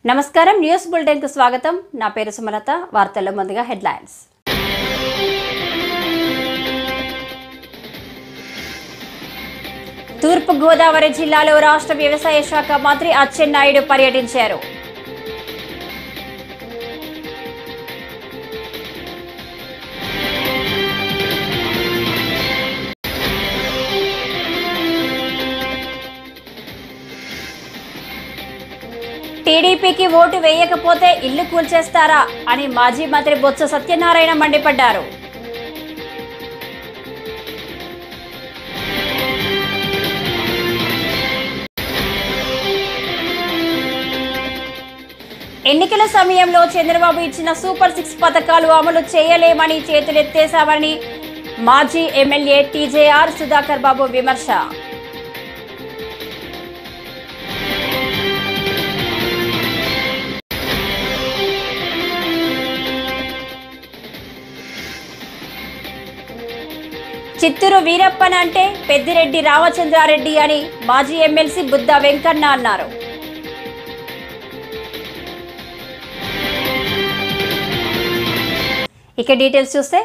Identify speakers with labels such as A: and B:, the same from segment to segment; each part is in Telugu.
A: నమస్కారం న్యూస్ బులెటిన్ కు స్వాగతం నా పేరు సుమలత వార్తల్లో ముందుగా హెడ్లైన్స్ తూర్పు గోదావరి జిల్లాలో రాష్ట్ర వ్యవసాయ శాఖ మంత్రి అచ్చెన్నాయుడు పర్యటించారు టీడీపీకి ఓటు వేయకపోతే ఇల్లు కూల్చేస్తారా అని మాజీ మంత్రి బొత్స సత్యనారాయణ మండిపడ్డారు. ఎన్నికల సమయంలో చంద్రబాబు ఇచ్చిన సూపర్ 6 పథకాలు అమలు చేయలేమని చేతులెత్తేశామని మాజీ ఎమ్మెల్యే టీజేఆర్ సుధాకర్ బాబు విమర్శ. చిత్తూరు వీరప్పన్ అంటే పెద్దిరెడ్డి రామచంద్రారెడ్డి అని మాజీ ఎమ్మెల్సీ బుద్ధ వెంకన్న అన్నారు. ఇక డీటెయిల్స్ చూస్తే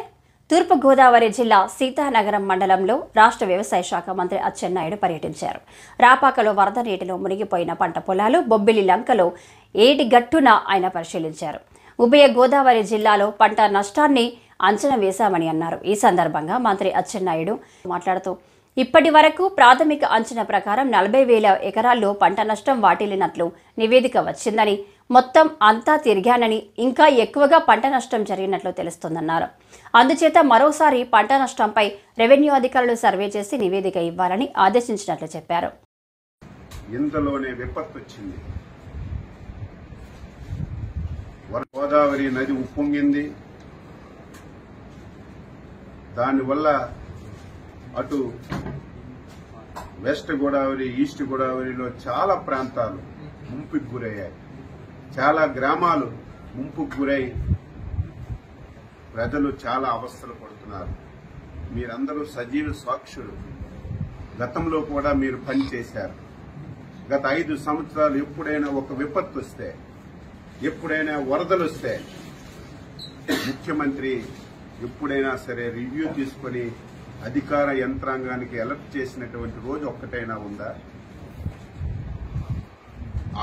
A: తూర్పు గోదావరి జిల్లా సీతానగరం మండలంలో రాష్ట్ర వ్యవసాయ శాఖ మంత్రి అచ్చెన్నాయుడు పర్యటించారు. రాపాకలో వరద నీటిలో మునిగిపోయిన పంట పొలాలు, బొబ్బిలి లంకలో ఏటి గట్టున ఆయన పరిశీలించారు. ఉభయ గోదావరి జిల్లాలో పంట నష్టాన్ని అంచనా వేశామని అన్నారు. ఈ సందర్భంగా మంత్రి అచ్చెన్నాయుడు మాట్లాడుతూ ఇప్పటి వరకు ప్రాథమిక అంచనా ప్రకారం 40,000 ఎకరాల్లో పంట నష్టం వాటిల్లినట్లు నివేదిక వచ్చిందని, మొత్తం అంతా తిరిగానని, ఇంకా ఎక్కువగా పంట నష్టం జరిగినట్లు తెలుస్తోందన్నారు. అందుచేత మరోసారి పంట నష్టంపై రెవెన్యూ అధికారులు సర్వే చేసి నివేదిక ఇవ్వాలని ఆదేశించినట్లు చెప్పారు.
B: ఇంతలోనే విపత్తు వచ్చింది. గోదావరి నది ఉప్పొంగింది. దానివల్ల అటు వెస్ట్ గోదావరి, ఈస్ట్ గోదావరిలో చాలా ప్రాంతాలు ముంపుకు గురయ్యాయి. చాలా గ్రామాలు ముంపుకు గురై ప్రజలు చాలా అవస్థలు పడుతున్నారు. మీరందరూ సజీవ సాక్షులు. గతంలో కూడా మీరు పనిచేశారు. గత 5 సంవత్సరాలు ఎప్పుడైనా ఒక విపత్తు వస్తే, ఎప్పుడైనా వరదలు వస్తే ముఖ్యమంత్రి ఎప్పుడైనా సరే రివ్యూ తీసుకుని అధికార యంత్రాంగానికి అలర్ట్ చేసినటువంటి రోజు ఒక్కటైనా ఉందా?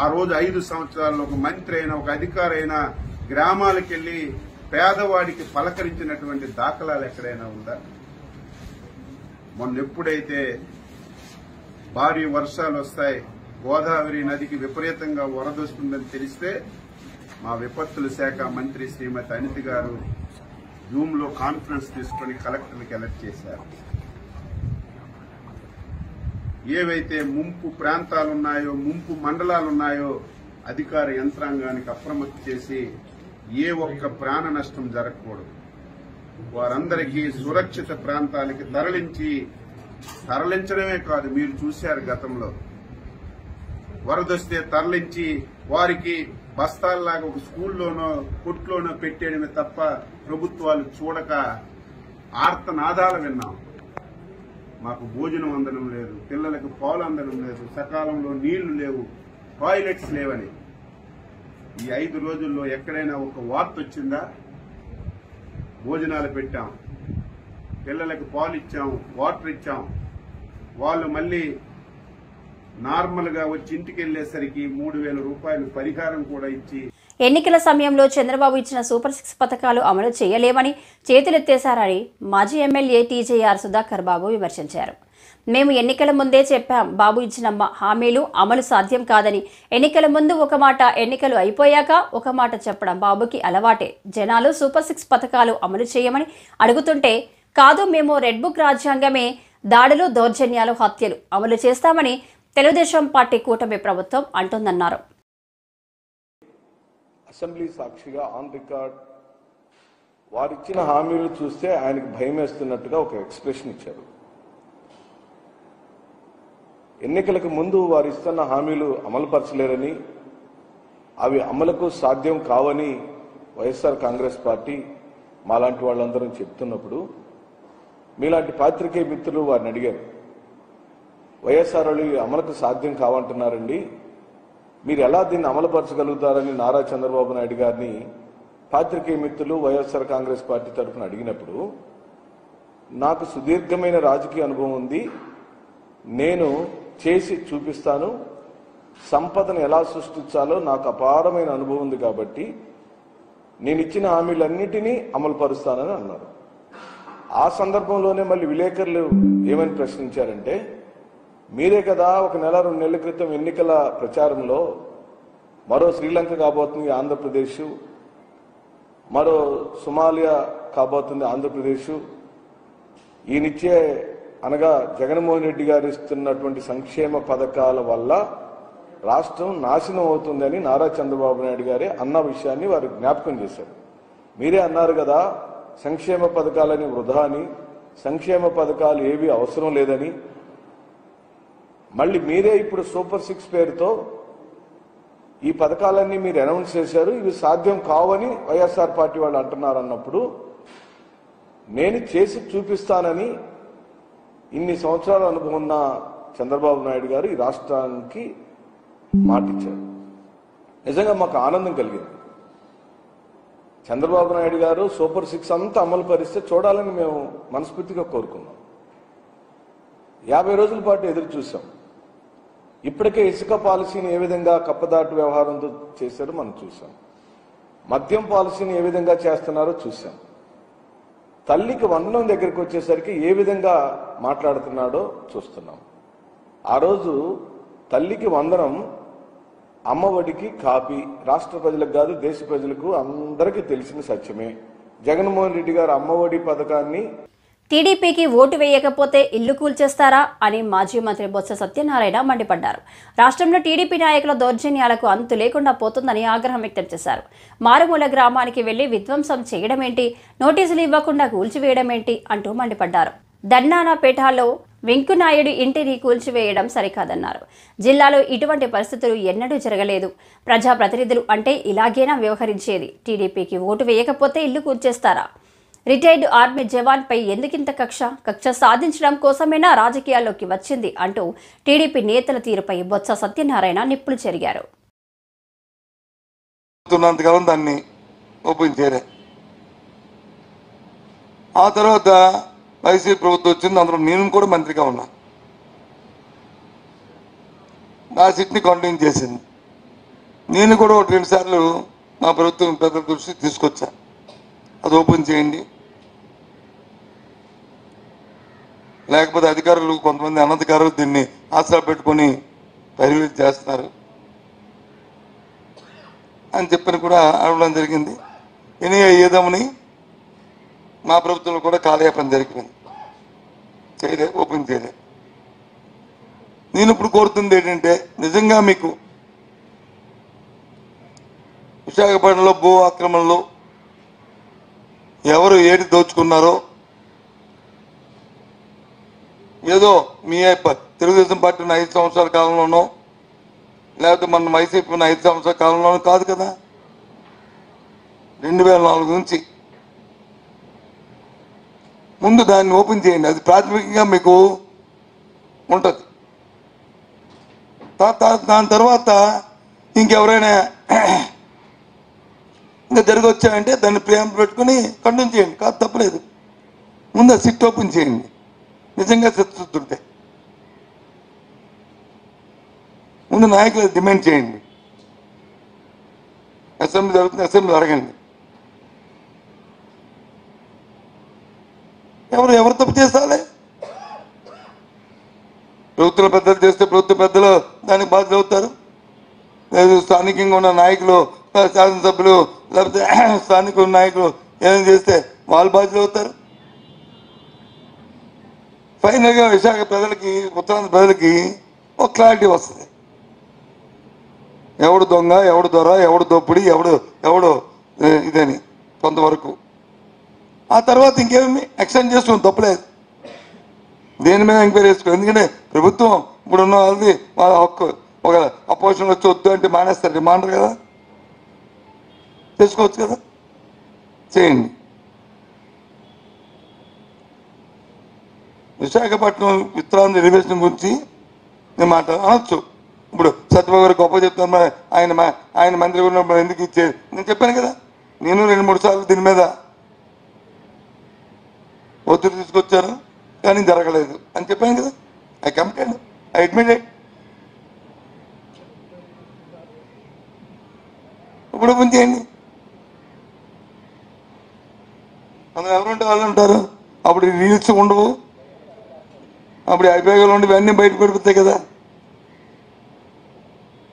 B: ఆ రోజు 5 సంవత్సరాల్లో ఒక మంత్రి అయినా, ఒక అధికారి అయినా గ్రామాలకు వెళ్లి పేదవాడికి పలకరించినటువంటి దాఖలాలు ఎక్కడైనా ఉందా? మొన్న ఎప్పుడైతే భారీ వర్షాలు వస్తాయి, గోదావరి నదికి విపరీతంగా వరదొస్తుందని తెలిస్తే మా విపత్తుల శాఖ మంత్రి శ్రీమతి అనిత గారు జూమ్ లో కాన్ఫరెన్స్ తీసుకుని కలెక్టర్లకు అలర్ట్ చేశారు. ఏవైతే ముంపు ప్రాంతాలున్నాయో, ముంపు మండలాలున్నాయో అధికార యంత్రాంగానికి అప్రమత్తం చేసి ఏ ఒక్క ప్రాణ నష్టం జరగకూడదు, వారందరికీ సురక్షిత ప్రాంతాలకి తరలించడమే కాదు, మీరు చూశారు గతంలో వరదొస్తే తరలించి వారికి బస్తాల్లాగా ఒక స్కూల్లోనో కొట్లోనో పెట్టేయడమే తప్ప ప్రభుత్వాలు చూడక ఆర్తనాదాలు విన్నాం. మాకు భోజనం అందడం లేదు, పిల్లలకు పాలు అందడం లేదు, సకాలంలో నీళ్లు లేవు, టాయిలెట్స్ లేవని. ఈ 5 రోజుల్లో ఎక్కడైనా ఒక వార్త వచ్చిందా? భోజనాలు పెట్టాం, పిల్లలకు పాలు ఇచ్చాం, వాటర్ ఇచ్చాం. వాళ్ళు మళ్లీ నార్మల్ గా వచ్చి ఇంటికి వెళ్లేసరికి 3,000 రూపాయలు పరిహారం కూడా ఇచ్చి.
A: ఎన్నికల సమయంలో చంద్రబాబు ఇచ్చిన సూపర్ 6 పథకాలు అమలు చేయలేమని చేతులెత్తేశారని మాజీ ఎమ్మెల్యే టీజేఆర్ సుధాకర్ బాబు విమర్శించారు. మేము ఎన్నికల ముందే చెప్పాం, బాబు ఇచ్చిన హామీలు అమలు సాధ్యం కాదని. ఎన్నికల ముందు ఒక మాట, ఎన్నికలు అయిపోయాక ఒక మాట చెప్పడం బాబుకి అలవాటే. జనాలు సూపర్ 6 పథకాలు అమలు చేయమని అడుగుతుంటే కాదు, మేము రెడ్ బుక్ రాజ్యాంగమే, దాడులు, దౌర్జన్యాలు, హత్యలు అమలు చేస్తామని తెలుగుదేశం పార్టీ కూటమి ప్రభుత్వం అంటుందన్నారు.
C: అసెంబ్లీ సాక్షిగా ఆన్ రికార్డ్ వారిచ్చిన హామీలు చూస్తే ఆయనకు భయం వేస్తున్నట్టుగా ఒక ఎక్స్ప్రెషన్ ఇచ్చారు. ఎన్నికలకు ముందు వారు ఇస్తున్న హామీలు అమలుపరచలేరని, అవి అమలుకు సాధ్యం కావని వైఎస్ఆర్ కాంగ్రెస్ పార్టీ మాలాంటి వాళ్ళందరం చెప్తున్నప్పుడు మీలాంటి పాత్రికేయ మిత్రులు వారిని అడిగారు, వైఎస్ఆర్ అమలుకు సాధ్యం కావంటున్నారండి, మీరు ఎలా దీన్ని అమలుపరచగలుగుతారని నారా చంద్రబాబు నాయుడు గారిని పాత్రికేయ మిత్రులు వైఎస్ఆర్ కాంగ్రెస్ పార్టీ తరఫున అడిగినప్పుడు నాకు సుదీర్ఘమైన రాజకీయ అనుభవం ఉంది, నేను చేసి చూపిస్తాను, సంపదను ఎలా సృష్టించాలో నాకు అపారమైన అనుభవం ఉంది కాబట్టి నేను ఇచ్చిన హామీలన్నిటినీ అమలు పరుస్తానని అన్నారు. ఆ సందర్భంలోనే మళ్ళీ విలేకరులు ఏమని ప్రశ్నించారంటే, మీరే కదా 1 నెల 2 నెలల క్రితం ఎన్నికల ప్రచారంలో మరో శ్రీలంక కాబోతుంది ఆంధ్రప్రదేశ్, మరో సోమాలియా కాబోతుంది ఆంధ్రప్రదేశ్, ఈయనిచ్చే అనగా జగన్మోహన్ రెడ్డి గారు ఇస్తున్నటువంటి సంక్షేమ పథకాల వల్ల రాష్ట్రం నాశనం అవుతుందని నారా చంద్రబాబు నాయుడు గారే అన్న విషయాన్ని వారు జ్ఞాపకం చేశారు. మీరే అన్నారు కదా సంక్షేమ పథకాలని వృధా అని, సంక్షేమ పథకాలు ఏవి అవసరం లేదని. మళ్ళీ మీరే ఇప్పుడు సూపర్ 6 పేరుతో ఈ పథకాలన్నీ మీరు అనౌన్స్ చేశారు, ఇవి సాధ్యం కావని వైఎస్ఆర్ పార్టీ వాళ్ళు అంటున్నారు. అన్నప్పుడు నేను చేసి చూపిస్తానని ఇన్ని సంవత్సరాల అనుభవం ఉన్న చంద్రబాబు నాయుడు గారు ఈ రాష్ట్రానికి మాటిచ్చారు. నిజంగా మాకు ఆనందం కలిగింది. చంద్రబాబు నాయుడు గారు సూపర్ 6 అంతా అమలు పరిస్తే చూడాలని మేము మనస్ఫూర్తిగా కోరుకున్నాం. 50 రోజుల పాటు ఎదురు చూసాం. ఇప్పటికే ఇసుక పాలసీని ఏ విధంగా కప్పదాటు వ్యవహారంతో చేశారో మనం చూసాం. మద్యం పాలసీని ఏ విధంగా చేస్తున్నారో చూసాం. తల్లికి వందనం దగ్గరికి వచ్చేసరికి ఏ విధంగా మాట్లాడుతున్నాడో చూస్తున్నాం. ఆ రోజు తల్లికి వందనం, అమ్మఒడికి కాపీ రాష్ట్ర ప్రజలకు కాదు దేశ ప్రజలకు అందరికీ తెలిసిన సత్యమే. జగన్మోహన్ రెడ్డి గారు అమ్మఒడి పథకాన్ని
A: టీడీపీకి ఓటు వేయకపోతే ఇల్లు కూల్చేస్తారా అని మాజీ మంత్రి బొత్స సత్యనారాయణ మండిపడ్డారు. రాష్ట్రంలో టీడీపీ నాయకుల దౌర్జన్యాలకు అంతు లేకుండా పోతుందని ఆగ్రహం వ్యక్తం చేశారు. మారుమూల గ్రామానికి వెళ్లి విధ్వంసం చేయడమేంటి, నోటీసులు ఇవ్వకుండా కూల్చివేయడమేంటి అంటూ మండిపడ్డారు. దన్నానాపేటలో వెంకునాయుడు ఇంటిని కూల్చివేయడం సరికాదన్నారు. జిల్లాలో ఇటువంటి పరిస్థితులు ఎన్నడూ జరగలేదు. ప్రజాప్రతినిధులు అంటే ఇలాగేనా వ్యవహరించేది? టీడీపీకి ఓటు వేయకపోతే ఇల్లు కూల్చేస్తారా? రిటైర్డ్ ఆర్మీ జవాన్ పై ఎందుకింత కక్ష సాధించడం కోసమేనా రాజకీయాల్లోకి వచ్చింది అంటూ టీడీపీ నేతల తీరుపై బొత్స సత్యనారాయణ నిప్పులు చెరిగారు.
D: దాన్ని ఓపెన్ చేయలే. ఆ తర్వాత వైసీపీ ప్రభుత్వం వచ్చింది, అందులో నేను కూడా మంత్రిగా ఉన్నా. నా సిట్ని కంటిన్యూ చేసింది. నేను కూడా 1-2 సార్లు మా ప్రభుత్వం పెద్దల దృష్టికి తీసుకొచ్చా, అది ఓపెన్ చేయండి, లేకపోతే అధికారులు కొంతమంది అనధికారులు దీన్ని ఆసరా పెట్టుకొని పరిమితి చేస్తున్నారు అని చెప్పని కూడా అడగడం జరిగింది. ఏదేమని మా ప్రభుత్వంలో కూడా కాలయాపన జరిగింది, చేయలే, ఓపెన్ చేయలే. నేను ఇప్పుడు కోరుతుంది ఏంటంటే, నిజంగా మీకు విశాఖపట్నంలో భూ ఆక్రమణలో ఎవరు ఏది దోచుకున్నారో, ఏదో మీ తెలుగుదేశం పార్టీ ఉన్న 5 సంవత్సరాల కాలంలోనో లేకపోతే మన వైసీపీ ఉన్న 5 సంవత్సరాల కాలంలోనో కాదు కదా, 2004 నుంచి ముందు దాన్ని ఓపెన్ చేయండి. అది ప్రాథమికంగా మీకు ఉంటుంది. దాని తర్వాత ఇంకెవరైనా ఇంకా జరిగి వచ్చాయంటే దాన్ని ప్రేమ పెట్టుకుని కంటిన్యూ చేయండి, కాదు తప్పలేదు. ముందు సిట్ ఓపెన్ చేయండి నిజంగా చిత్తశుద్ధి. ముందు నాయకులు డిమాండ్ చేయండి. అసెంబ్లీ జరుగుతుంది, అసెంబ్లీ అడగండి. ఎవరు తప్పు చేస్తారే? ప్రభుత్వ పెద్దలు చేస్తే ప్రభుత్వ పెద్దలు దానికి బాధ్యత అవుతారు. లేదు స్థానికంగా ఉన్న నాయకులు, శాసనసభ్యులు లేకపోతే స్థానిక నాయకులు ఏదైనా చేస్తే వాళ్ళు బాధ్యత అవుతారు. ఫైనల్గా విశాఖ ప్రజలకి, ఉత్తరాంధ్ర ప్రజలకి ఒక క్లారిటీ వస్తుంది. ఎవడు దొంగ, ఎవడు దొర, ఎవడు దోపిడి, ఎవడు ఇదని కొంతవరకు. ఆ తర్వాత ఇంకేమి ఎక్స్టెండ్ చేసుకోండి, తప్పలేదు. దేని మీద ఎంక్వైరీ చేసుకోండి. ఎందుకంటే ప్రభుత్వం ఇప్పుడున్న వాళ్ళది వాళ్ళ హక్కు. ఒక అపోజిషన్ వచ్చి వద్దు అంటే మానేస్తారు, రిమాండర్ కదా, చేసుకోవచ్చు కదా, చేయండి. విశాఖపట్నం ఉత్తరాంధ్ర రిజర్వేషన్ గురించి నేను అనొచ్చు, ఇప్పుడు సత్యబాబు గారు గొప్ప చెప్తాను, ఆయన మంత్రి ఉన్నప్పుడు ఎందుకు ఇచ్చేది నేను చెప్పాను కదా. నేను 2-3 సార్లు దీని మీద ఒత్తిడి తీసుకొచ్చాను, కానీ జరగలేదు అని చెప్పాను కదా. I committed, I admitted. ఇప్పుడు ఓపెన్ చేయండి. మనం ఎవరుంటే వాళ్ళు ఉంటారు. అప్పుడు రీల్స్ ఉండవు, అప్పుడు అభిప్రాయాలు ఉండవు, ఇవన్నీ బయట పడిపోతాయి కదా.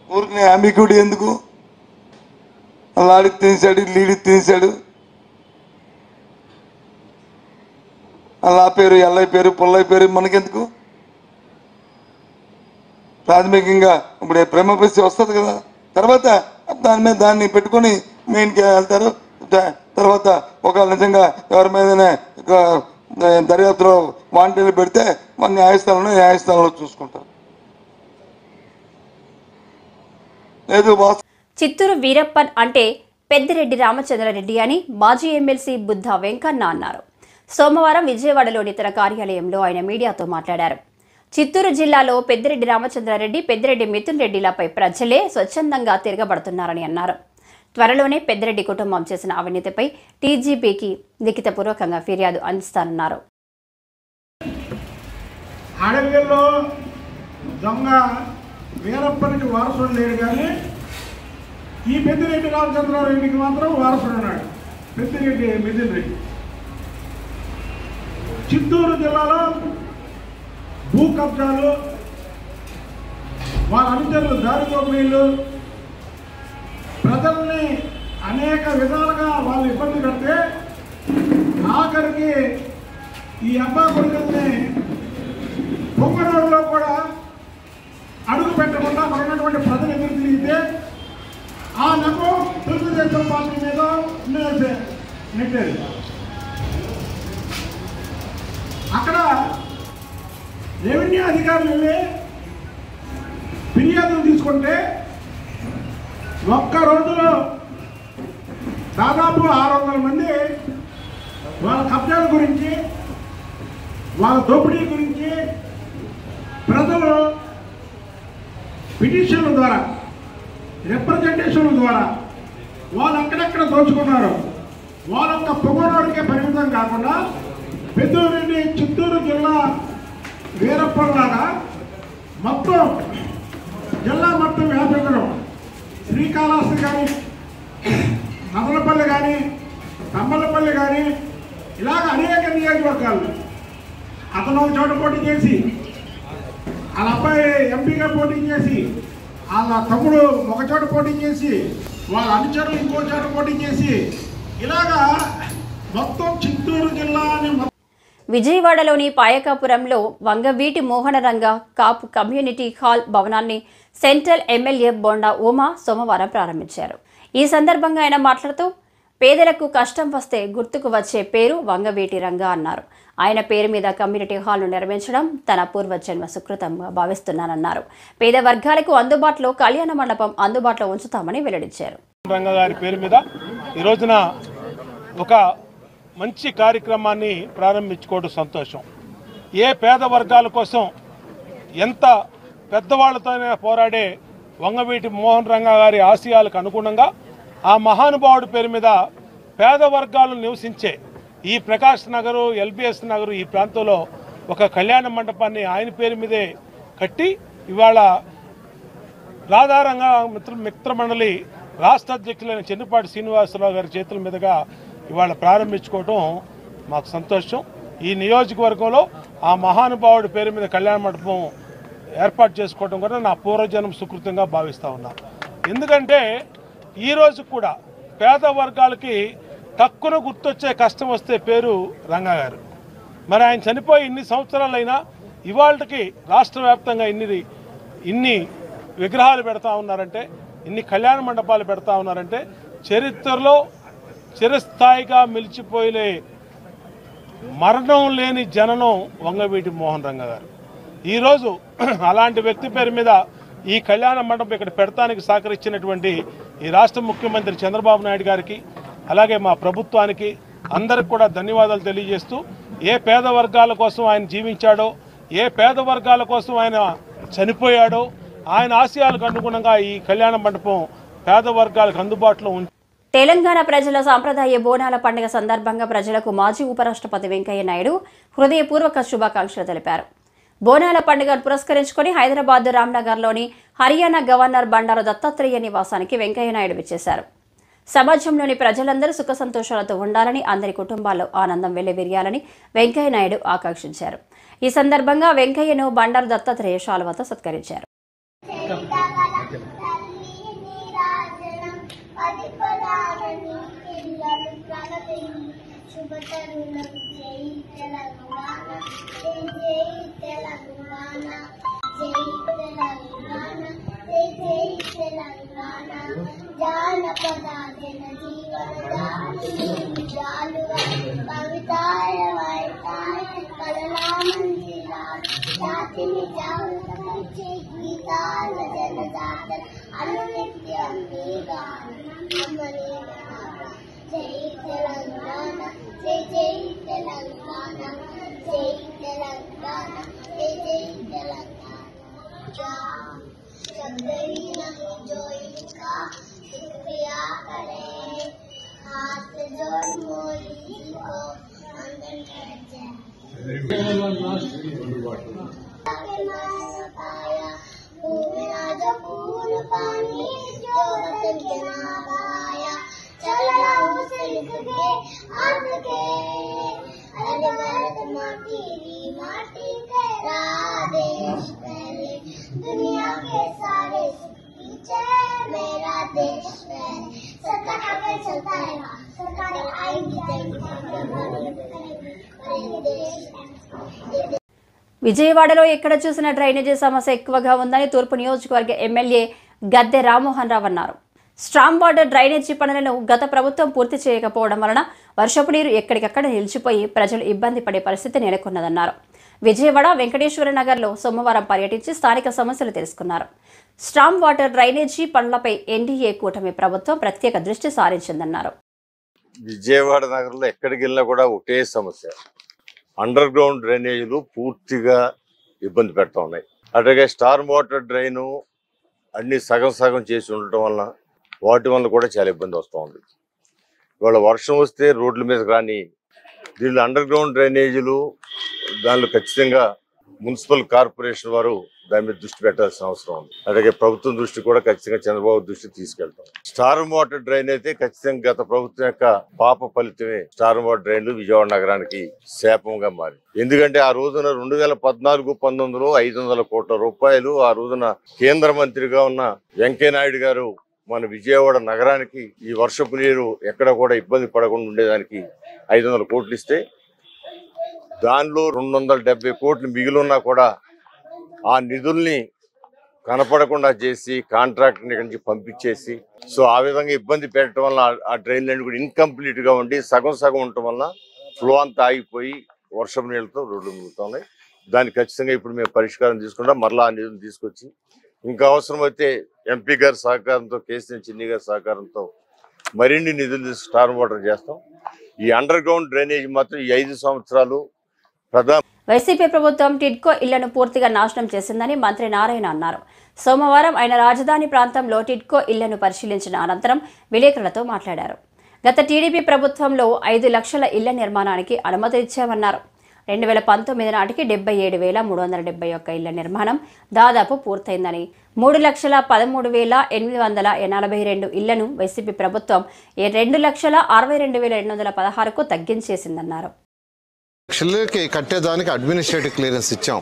D: ఊరికి అంబిక్యూటీ ఎందుకు? లాడికి తినేశాడు, లీడికి తినేశాడు, అలా పేరు, ఎల్లయ్య పేరు, పుల్లయ్య పేరు మనకెందుకు? ప్రాథమికంగా ఇప్పుడు ప్రేమ పరిస్థితి వస్తుంది కదా. తర్వాత దాని మీద దాన్ని పెట్టుకొని మెయిన్కి వెళ్తారు. తర్వాత ఒకవేళ నిజంగా ఎవరి మీదనే దర్యాప్తులో వాంటీలు పెడితే మన న్యాయస్థానంలో చూసుకుంటారు. లేదు
A: చిత్తూరు వీరప్పన్ అంటే పెద్దిరెడ్డి రామచంద్రారెడ్డి అని మాజీ ఎమ్మెల్సీ బుద్ధ వెంకన్న అన్నారు. సోమవారం విజయవాడలోని తన కార్యాలయంలో ఆయన మీడియాతో మాట్లాడారు. చిత్తూరు జిల్లాలో పెద్దిరెడ్డి రామచంద్రారెడ్డి, పెద్దిరెడ్డి మిథున్ రెడ్డిలపై ప్రజలే స్వచ్ఛందంగా తిరగబడుతున్నారని అన్నారు. త్వరలోనే పెద్దిరెడ్డి కుటుంబం చేసిన అవినీతిపై టీజీపీకి లిఖితపూర్వకంగా ఫిర్యాదు అందిస్తానన్నారు.
E: అడవిలో దొంగ వీరప్పనికి వారసుడు లేడు, కానీ ఈ పెద్దిరెడ్డి రామచంద్రారెడ్డికి మాత్రం వారసుడు ఉన్నాడు, పెద్దిరెడ్డి మిథున్ రెడ్డి. చిత్తూరు జిల్లాలో భూ కబ్జాలు, వాళ్ళ అనుచరులు దారి దోపిడీలు, ప్రజల్ని అనేక విధాలుగా వాళ్ళు ఇబ్బంది పెడితే ఆఖరికి ఈ అబ్బా కొడుకుల్ని పొంగనూరులో కూడా అడుగు పెట్టకుండా మనటువంటి ప్రజలు ఎదురు తిరిగితే ఆ నమ్ము తెలుగుదేశం పార్టీ మీద నెట్టారు. అక్కడ రెవెన్యూ అధికారులు వెళ్ళి ఫిర్యాదులు తీసుకుంటే ఒక్క రోజులో దాదాపు 600 మంది వాళ్ళ కబ్జాల గురించి, వాళ్ళ దోపిడీ గురించి ప్రజలు పిటిషన్ల ద్వారా, రిప్రజెంటేషన్ల ద్వారా వాళ్ళు అక్కడెక్కడ దోచుకున్నారు. వాళ్ళొక్క పొగోడికే పరిమితం కాకుండా పెద్దరెడ్డి చిత్తూరు జిల్లా వీరప్పలాగా మొత్తం జిల్లా మొత్తం వ్యాపించడం, శ్రీకాళహస్తి కానీ, మదనపల్లి కానీ, తమ్మలపల్లి కానీ, ఇలాగ అనేక నియోజకవర్గాలు అతను ఒక చోట పోటీ చేసి, వాళ్ళ అబ్బాయి ఎంపీగా పోటీ చేసి, వాళ్ళ తమ్ముడు ఒక చోట పోటీ చేసి, వాళ్ళ అనుచరులు ఇంకో చోట పోటీ చేసి, ఇలాగా మొత్తం చిత్తూరు జిల్లాని.
A: విజయవాడలోని పాయకాపురంలో వంగవీటి మోహనరంగ కాపు కమ్యూనిటీ హాల్ భవనాన్ని సెంట్రల్ ఎమ్మెల్యే బొండా ఉమా సోమవారం ప్రారంభించారు. ఈ సందర్భంగా ఆయన మాట్లాడుతూ పేదలకు కష్టం వస్తే గుర్తుకు వచ్చే పేరు వంగవీటి రంగ అన్నారు. ఆయన పేరు మీద కమ్యూనిటీ హాల్ను నిర్మించడం తన పూర్వజన్మ సుకృతంగా భావిస్తున్నానన్నారు. పేద వర్గాలకు అందుబాటులో కళ్యాణ మండపం అందుబాటులో ఉంచుతామని వెల్లడించారు.
F: రంగ గారి పేరు మీద ఈ రోజున ఒక మంచి కార్యక్రమాన్ని ప్రారంభించుకోవడం సంతోషం. ఏ పేద వర్గాల కోసం ఎంత పెద్దవాళ్లతోనే పోరాడే వంగవీటి మోహన్ రంగ గారి ఆశయాలకు అనుగుణంగా ఆ మహానుభావుడి పేరు మీద పేద వర్గాలు నివసించే ఈ ప్రకాష్ నగరు, ఎల్బిఎస్ నగరు ఈ ప్రాంతంలో ఒక కళ్యాణ మండపాన్ని ఆయన పేరు మీదే కట్టి ఇవాళ రాధారంగ మిత్రమండలి రాష్ట్ర అధ్యక్షులైన చెన్నుపాటి శ్రీనివాసరావు గారి చేతుల మీదుగా ఇవాళ ప్రారంభించుకోవటం మాకు సంతోషం. ఈ నియోజకవర్గంలో ఆ మహానుభావుడి పేరు మీద కళ్యాణ మండపం ఏర్పాటు చేసుకోవడం కూడా నా పూర్వజన్మ సుకృతంగా భావిస్తూ ఉన్నా. ఎందుకంటే ఈరోజు కూడా పేద వర్గాలకి తక్కువ గుర్తొచ్చే కష్టం వస్తే పేరు రంగా గారు. మరి ఆయన చనిపోయి ఇన్ని సంవత్సరాలైనా ఇవాళకి రాష్ట్ర వ్యాప్తంగా ఇన్ని విగ్రహాలు పెడతా ఉన్నారంటే, ఇన్ని కళ్యాణ మండపాలు పెడతా ఉన్నారంటే చరిత్రలో చిరస్థాయిగా మిలిచిపోయే మరణం లేని జననం వంగవీటి మోహన్ రంగ గారు. ఈరోజు అలాంటి వ్యక్తి పేరు మీద ఈ కళ్యాణ మండపం ఇక్కడ పెడతానికి సహకరించినటువంటి ఈ రాష్ట్ర ముఖ్యమంత్రి చంద్రబాబు నాయుడు గారికి, అలాగే మా ప్రభుత్వానికి అందరికి కూడా ధన్యవాదాలు తెలియజేస్తూ, ఏ పేద వర్గాల కోసం ఆయన జీవించాడో, ఏ పేద వర్గాల కోసం ఆయన చనిపోయాడో, ఆయన ఆశయాలకు అనుగుణంగా ఈ కళ్యాణ మండపం పేద వర్గాలకు అందుబాటులో ఉంది.
A: తెలంగాణ ప్రజల సాంప్రదాయ బోనాల పండుగ సందర్భంగా ప్రజలకు మాజీ ఉపరాష్ట్రపతి వెంకయ్య నాయుడు హృదయపూర్వక శుభాకాంక్షలు తెలిపారు. బోనాల పండుగను పురస్కరించుకుని హైదరాబాద్ రామ్నగర్లోని హర్యానా గవర్నర్ బండారు దత్తాత్రేయ నివాసానికి వెంకయ్య నాయుడు విచ్చేశారు. సమాజంలోని ప్రజలందరూ సుఖ సంతోషాలతో ఉండాలని, అందరి కుటుంబాల్లో ఆనందం వెల్లివిరియాలని వెంకయ్య నాయుడు ఆకాంక్షించారు. ఈ సందర్భంగా వెంకయ్యను బండారు దత్తాత్రేయ శాలువాతో సత్కరించారు. విజయవాడలో ఎక్కడ చూసిన డ్రైనేజీ సమస్య ఎక్కువగా ఉందని తూర్పు నియోజకవర్గ ఎమ్మెల్యే గద్దె రామ్మోహన్ రావు అన్నారు. స్ట్రామ్ వాటర్ డ్రైనేజీ పనులను గత ప్రభుత్వం పూర్తి చేయకపోవడం వలన వర్షపు నీరు ఎక్కడికక్కడ నిలిచిపోయి ప్రజలు ఇబ్బంది పడే పరిస్థితి నెలకొన్నదన్నారు. విజయవాడ వెంకటేశ్వర నగర్లో సోమవారం పర్యటించి స్థానిక సమస్యలు తెలుసుకున్నారు. స్ట్రామ్ వాటర్ డ్రైనేజీ పనులపై ఎన్డీఏ కూటమి ప్రభుత్వం ప్రత్యేక దృష్టి సారించిందన్నారు.
G: విజయవాడ నగరంలో ఎక్కడికి వెళ్ళినా కూడా ఒకటే సమస్య, అండర్ గ్రౌండ్ డ్రైనేజీలు పూర్తిగా ఇబ్బంది పెడతా ఉన్నాయి. అట్లాగే స్టార్మ్ వాటర్ డ్రైను అన్ని సగం సగం చేసి ఉండటం వలన వాటి వల్ల కూడా చాలా ఇబ్బంది వస్తూ ఉంది. ఇవాళ వర్షం వస్తే రోడ్ల మీద రాని దీనిలో అండర్ గ్రౌండ్ డ్రైనేజీలు దానిలో ఖచ్చితంగా మున్సిపల్ కార్పొరేషన్ వారు దాని మీద దృష్టి పెట్టాల్సిన అవసరం ఉంది. అలాగే ప్రభుత్వం దృష్టి కూడా ఖచ్చితంగా చంద్రబాబు దృష్టికి తీసుకెళ్తాం. స్టార్మ్ వాటర్ డ్రైన్ అయితే ఖచ్చితంగా గత ప్రభుత్వం యొక్క పాప ఫలితమే స్టార్మ్ వాటర్ డ్రైన్లు విజయవాడ నగరానికి శాపంగా మారి. ఎందుకంటే ఆ రోజున 2014-19లో 500 కోట్ల రూపాయలు ఆ రోజున కేంద్ర మంత్రిగా ఉన్న వెంకయ్య నాయుడు గారు మన విజయవాడ నగరానికి ఈ వర్షపు నీరు ఎక్కడ కూడా ఇబ్బంది పడకుండా ఉండేదానికి 500 కోట్లు ఇస్తే దానిలో 270 కోట్లు మిగిలిన్నా కూడా ఆ నిధుల్ని కనపడకుండా చేసి కాంట్రాక్ట్ నుంచి పంపించేసి సో ఆ విధంగా ఇబ్బంది పెట్టడం వల్ల ఆ డ్రైన్లన్నీ కూడా ఇన్కంప్లీట్ గా ఉండి సగం సగం ఉండటం వల్ల ఫ్లో అంతా ఆగిపోయి వర్షం నీళ్ళతో రోడ్లు మిగులుతున్నాయి. దానికి ఖచ్చితంగా ఇప్పుడు మేము పరిష్కారం తీసుకుంటాం. మరలా ఆ నిధులు తీసుకొచ్చి ఇంకా అవసరమైతే ఎంపీ గారి సహకారంతో, కేసీఆర్ చిన్ని గారి సహకారంతో మరిన్ని నిధులు స్టార్మ్ వాటర్ చేస్తాం. ఈ అండర్ గ్రౌండ్ డ్రైనేజ్ మాత్రం ఈ 5 సంవత్సరాలు
A: వైసీపీ ప్రభుత్వం టిడ్కో ఇళ్లను పూర్తిగా నాశనం చేసిందని మంత్రి నారాయణ అన్నారు. సోమవారం ఆయన రాజధాని ప్రాంతంలో టిడ్కో ఇళ్లను పరిశీలించిన అనంతరం విలేకరులతో మాట్లాడారు. గత టీడీపీ ప్రభుత్వంలో 5 లక్షల ఇళ్ల నిర్మాణానికి అనుమతి ఇచ్చామన్నారు. 2019 నాటికి 77,371 ఇళ్ల నిర్మాణం దాదాపు పూర్తయిందని, 3,13,842 ఇళ్లను వైసీపీ ప్రభుత్వం 2,62,216కు తగ్గించేసిందన్నారు.
H: లక్షలకి కట్టేదానికి అడ్మినిస్ట్రేటివ్ క్లియరెన్స్ ఇచ్చాం.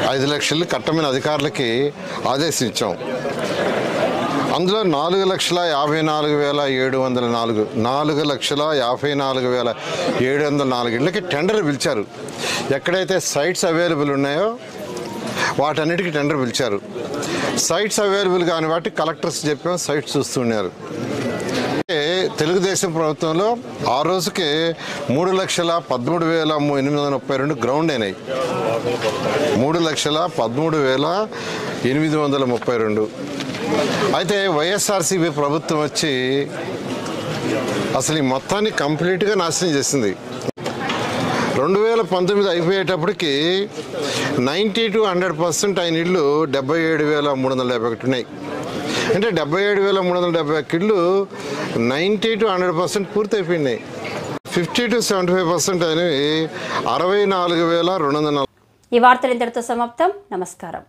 H: 5 లక్షలు కట్టమని అధికారులకి ఆదేశం ఇచ్చాం. అందులో 4,54,704 4,54,704 ఇళ్ళకి టెండర్ పిలిచారు. ఎక్కడైతే సైట్స్ అవైలబుల్ ఉన్నాయో వాటన్నిటికీ టెండర్ పిలిచారు. సైట్స్ అవైలబుల్ కాని వాటి కలెక్టర్స్ చెప్పాం, సైట్స్ చూస్తున్నారు. తెలుగుదేశం ప్రభుత్వంలో ఆ రోజుకి 3,13,832 గ్రౌండ్ అయినాయి. 3,13,832. అయితే వైఎస్ఆర్సీపీ ప్రభుత్వం వచ్చి అసలు ఈ మొత్తాన్ని కంప్లీట్గా నాశనం చేసింది. 2019 అయిపోయేటప్పటికి 90 to 100% అయిన ఇళ్ళు 77,371 ఉన్నాయి. అంటే 77,371 ఇళ్ళు 90 to 100% పూర్తి అయిపోయినాయి. 50 to 75% అయినవి 64,240.
A: ఈ వార్తలు ఇంతటితో సమాప్తం. నమస్కారం.